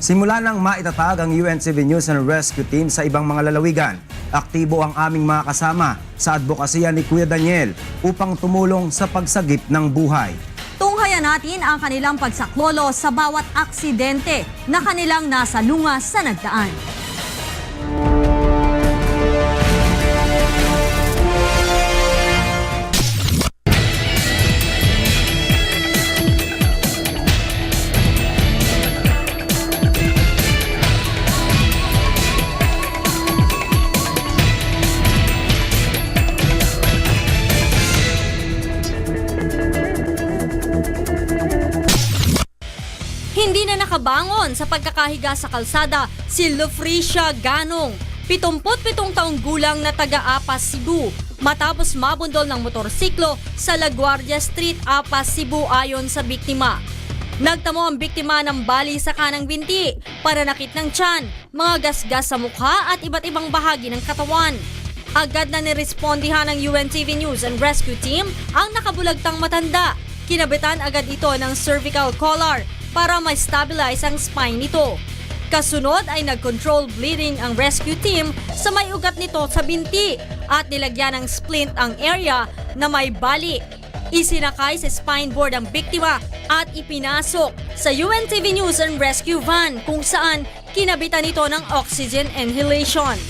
Simula nang maitatag ang UNCV News and Rescue Team sa ibang mga lalawigan, aktibo ang aming mga kasama sa advokasya ni Kuya Daniel upang tumulong sa pagsagip ng buhay. Tunghayan natin ang kanilang pagsaklolo sa bawat aksidente na kanilang nasa lungas sa nagdaan. Hindi na nakabangon sa pagkakahiga sa kalsada si Lucrecia Ganong, 77 taong gulang na taga-Apas, Cebu, matapos mabundol ng motorsiklo sa LaGuardia Street, Apas, Cebu ayon sa biktima. Nagtamo ang biktima ng bali sa kanang binti, pananakit ng tiyan, mga gasgas sa mukha at iba't ibang bahagi ng katawan. Agad na nirespondihan ng UNCV News and Rescue Team ang nakabulagtang matanda. Kinabitan agad ito ng cervical collar para ma-stabilize ang spine nito. Kasunod ay nag-control bleeding ang rescue team sa may ugat nito sa binti at nilagyan ng splint ang area na may bali. Isinakay sa spine board ang biktima at ipinasok sa UNTV News and Rescue van kung saan kinabitan ito ng oxygen inhalation.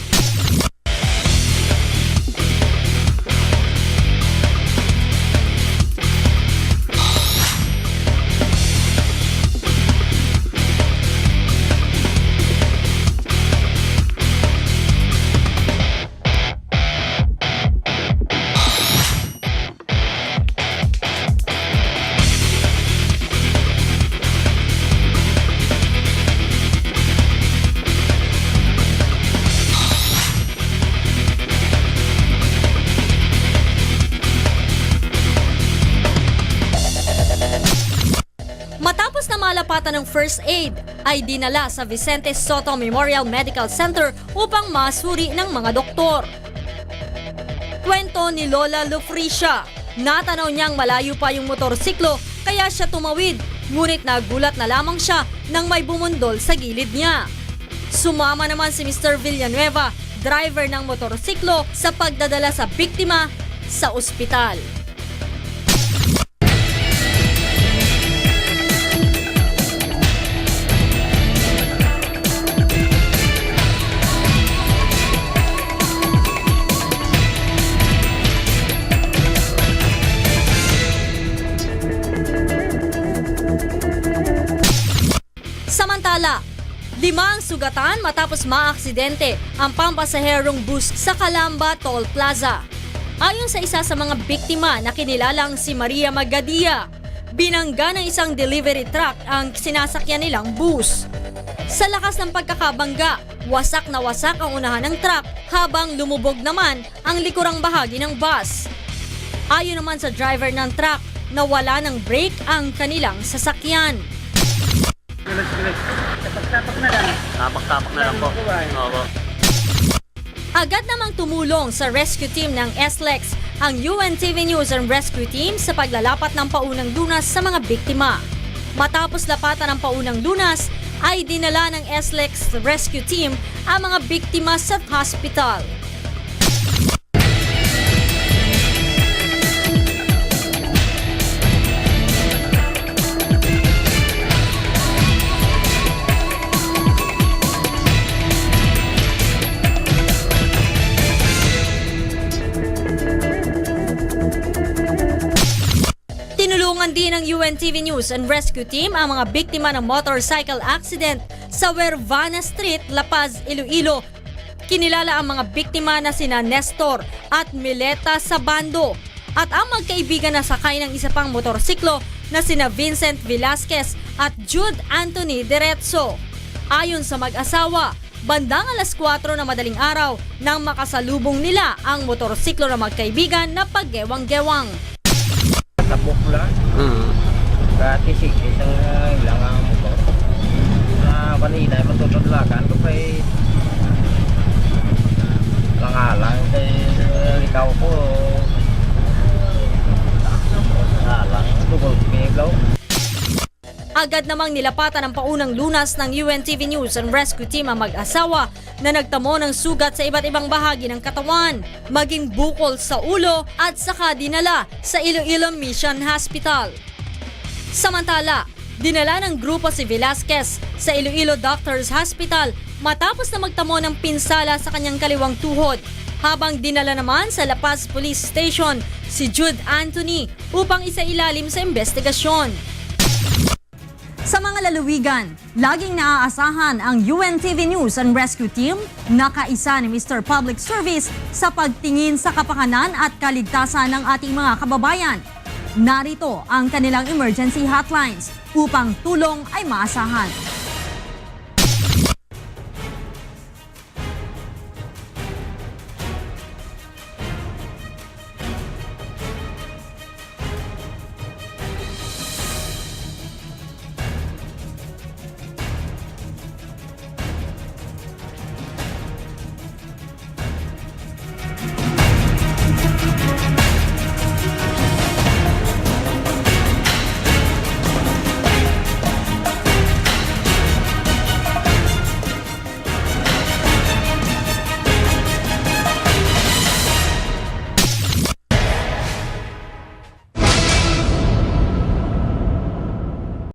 Matapos na malapatan ng first aid, ay dinala sa Vicente Soto Memorial Medical Center upang masuri ng mga doktor. Kwento ni Lola Lucrecia, natanaw niyang malayo pa yung motorsiklo kaya siya tumawid, ngunit nagulat na lamang siya nang may bumundol sa gilid niya. Sumama naman si Mr. Villanueva, driver ng motorsiklo, sa pagdadala sa biktima sa ospital. Samantala, 5 ang sugatan matapos maaksidente ang pampasaherong bus sa Calamba Toll Plaza. Ayon sa isa sa mga biktima na kinilalang si Maria Magadia, binangga ng isang delivery truck ang sinasakyan nilang bus. Sa lakas ng pagkakabangga, wasak na wasak ang unahan ng truck habang lumubog naman ang likurang bahagi ng bus. Ayon naman sa driver ng truck, nawala ng brake ang kanilang sasakyan. Tapak na lang po. Opo. Agad namang tumulong sa rescue team ng SLEX ang UNTV News and Rescue Team sa paglalapat ng paunang lunas sa mga biktima. Matapos lapatan ng paunang lunas, ay dinala ng SLEX Rescue Team ang mga biktima sa hospital. Tinulungan din ng UNTV News and Rescue Team ang mga biktima ng motorcycle accident sa Huervana Street, La Paz, Iloilo. Kinilala ang mga biktima na sina Nestor at Mileta Sabando at ang magkaibigan na sakay ng isa pang motorsiklo na sina Vincent Velasquez at Jude Anthony Diretso. Ayon sa mag-asawa, bandang alas 4 na madaling araw nang makasalubong nila ang motorsiklo na magkaibigan na paggewang-gewang. Tapok lang. Gratis isang ilang ang motor. Na kanina matutudlakan ko pa langalang kay ikaw ko. Halang tugol biglaw. Agad namang nilapatan ng paunang lunas ng UNTV News and Rescue Team ang mag-asawa na nagtamo ng sugat sa iba't ibang bahagi ng katawan, maging bukol sa ulo at saka dinala sa Iloilo Mission Hospital. Samantala, dinala ng grupo si Velasquez sa Iloilo Doctors Hospital matapos na magtamo ng pinsala sa kanyang kaliwang tuhod, habang dinala naman sa La Paz Police Station si Jude Anthony upang isailalim sa investigasyon. Sa mga lalawigan, laging naaasahan ang UNTV News and Rescue Team na kaisa ni Mr. Public Service sa pagtingin sa kapakanan at kaligtasan ng ating mga kababayan. Narito ang kanilang emergency hotlines upang tulong ay maasahan.